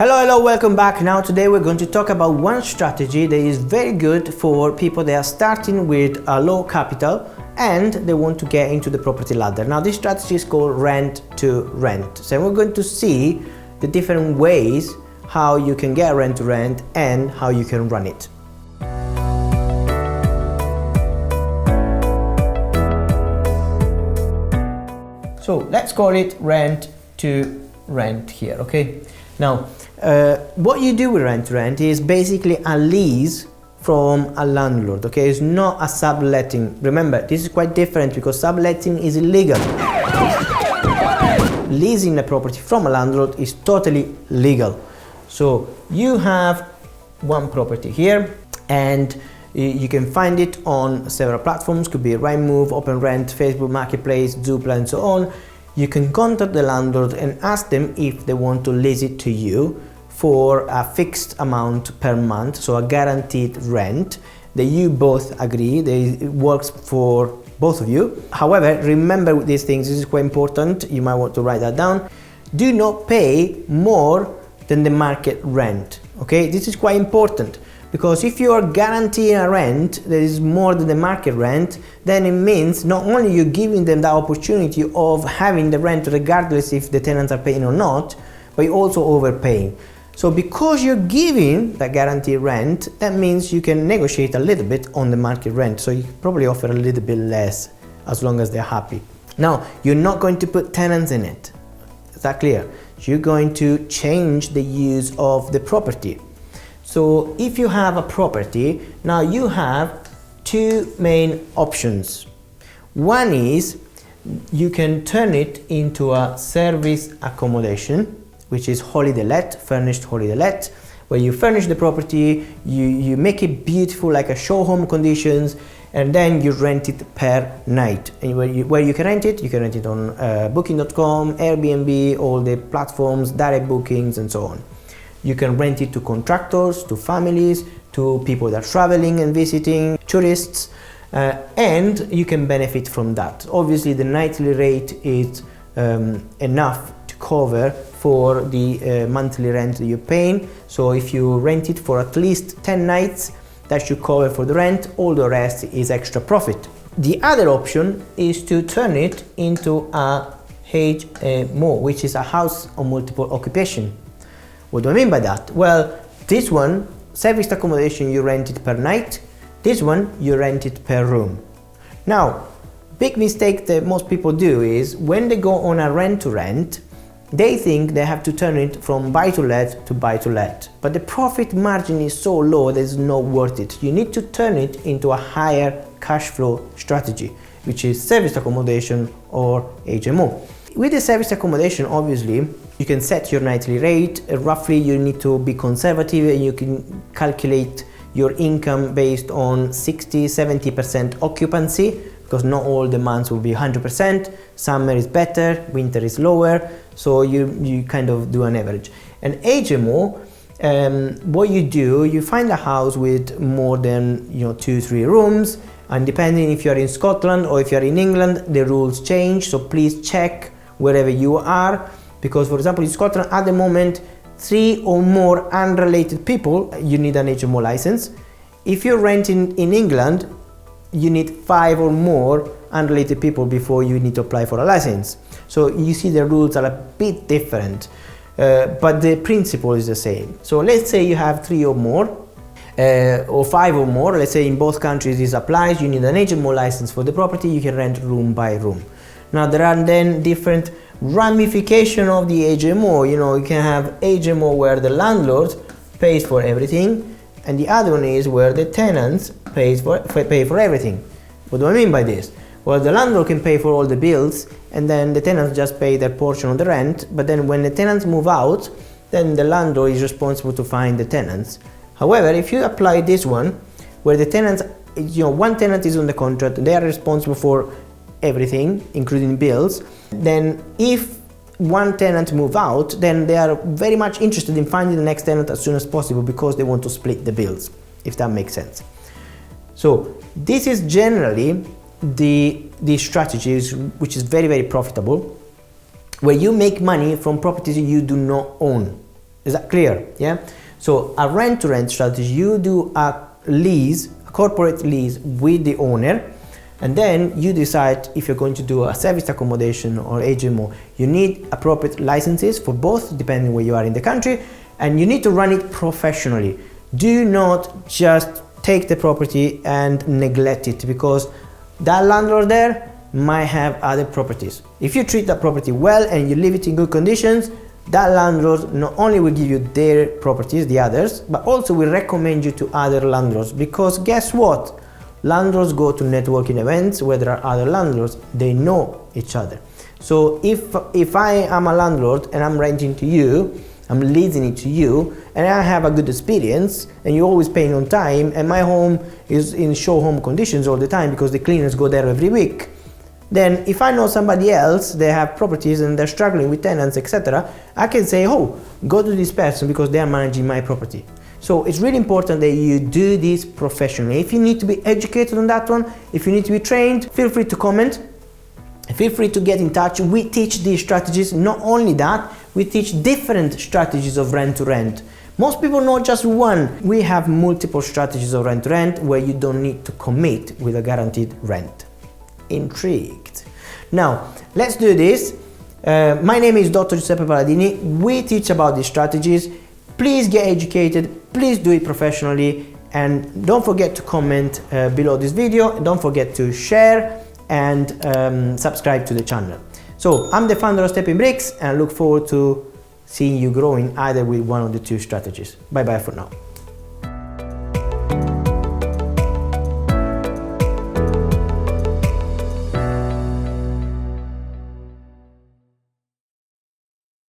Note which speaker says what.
Speaker 1: Hello, welcome back. Now today we're going to talk about one strategy that is very good for people that are starting with a low capital and they want to get into the property ladder. Now this strategy is called rent to rent. So we're going to see the different ways how you can get rent to rent and how you can run it. So let's call it rent to rent here, okay? Now, what you do with rent to rent is basically a lease from a landlord, okay? It's not a subletting. Remember, this is quite different because subletting is illegal. Leasing a property from a landlord is totally legal. So you have one property here and you can find it on several platforms, could be Rightmove, Open Rent, Facebook Marketplace, Zoopla and so on. You can contact the landlord and ask them if they want to lease it to you for a fixed amount per month, so a guaranteed rent that you both agree that it works for both of you. However, remember with these things, this is quite important, you might want to write that down. Do not pay more than the market rent, okay? This is quite important because if you are guaranteeing a rent that is more than the market rent, then it means not only you're giving them the opportunity of having the rent regardless if the tenants are paying or not, but you're also overpaying. So because you're giving the guaranteed rent, that means you can negotiate a little bit on the market rent. So you can probably offer a little bit less as long as they're happy. Now, you're not going to put tenants in it. Is that clear? You're going to change the use of the property. So if you have a property, now you have two main options. One is you can turn it into a service accommodation, which is holiday let, furnished holiday let, where you furnish the property, you make it beautiful like a show home conditions, and then you rent it per night. And where you can rent it on booking.com, Airbnb, all the platforms, direct bookings and so on. You can rent it to contractors, to families, to people that are traveling and visiting, tourists, and you can benefit from that. Obviously the nightly rate is enough to cover for the monthly rent that you're paying. So if you rent it for at least 10 nights, that should cover for the rent, all the rest is extra profit. The other option is to turn it into a HMO, which is a house on multiple occupation. What do I mean by that? Well, this one, serviced accommodation, you rent it per night. This one, you rent it per room. Now, big mistake that most people do is when they go on a rent to rent, they think they have to turn it from buy to let to buy to let. But the profit margin is so low that it's not worth it. You need to turn it into a higher cash flow strategy, which is serviced accommodation or HMO. With the serviced accommodation, obviously, you can set your nightly rate. Roughly, you need to be conservative and you can calculate your income based on 60-70% occupancy, because not all the months will be 100%. Summer is better, winter is lower, so you kind of do an average. And HMO, what you do, you find a house with more than 2-3 rooms, and depending if you're in Scotland or if you're in England, the rules change, so please check wherever you are, because for example in Scotland at the moment 3 or more unrelated people, you need an HMO license. If you're renting in England, you need 5 or more unrelated people before you need to apply for a license. So you see the rules are a bit different, but the principle is the same. So let's say you have 3 or more, or 5 or more, let's say in both countries this applies, you need an HMO license for the property, you can rent room by room. Now there are then different ramifications of the HMO, you can have HMO where the landlord pays for everything, and the other one is where the tenants pay for everything. What do I mean by this? Well, the landlord can pay for all the bills and then the tenants just pay their portion of the rent, but then when the tenants move out, then the landlord is responsible to find the tenants. However, if you apply this one, where the tenants, one tenant is on the contract, they are responsible for everything, including bills, then if one tenant move out, then they are very much interested in finding the next tenant as soon as possible because they want to split the bills, if that makes sense. So this is generally the strategies which is very, very profitable, where you make money from properties you do not own. Is that clear? Yeah. So a rent-to-rent strategy, you do a lease, a corporate lease with the owner, and then you decide if you're going to do a service accommodation or HMO. You need appropriate licenses for both, depending where you are in the country, and you need to run it professionally. Do not just take the property and neglect it, because that landlord there might have other properties. If you treat that property well and you leave it in good conditions, that landlord not only will give you their properties, the others, but also will recommend you to other landlords, because guess what? Landlords go to networking events where there are other landlords, they know each other. So if I am a landlord and I'm renting to you, I'm leasing it to you, and I have a good experience, and you're always paying on time, and my home is in show home conditions all the time because the cleaners go there every week, then if I know somebody else, they have properties and they're struggling with tenants, etc., I can say, oh, go to this person because they are managing my property. So it's really important that you do this professionally. If you need to be educated on that one, if you need to be trained, feel free to comment. Feel free to get in touch. We teach these strategies. Not only that, we teach different strategies of rent-to-rent. Most people know just one. We have multiple strategies of rent-to-rent where you don't need to commit with a guaranteed rent. Intrigued? Now, let's do this. My name is Dr. Giuseppe Paladini. We teach about these strategies. Please get educated. Please do it professionally. And don't forget to comment below this video. Don't forget to share and subscribe to the channel. So I'm the founder of Stepping Bricks, and I look forward to seeing you growing either with one of the two strategies. Bye bye for now.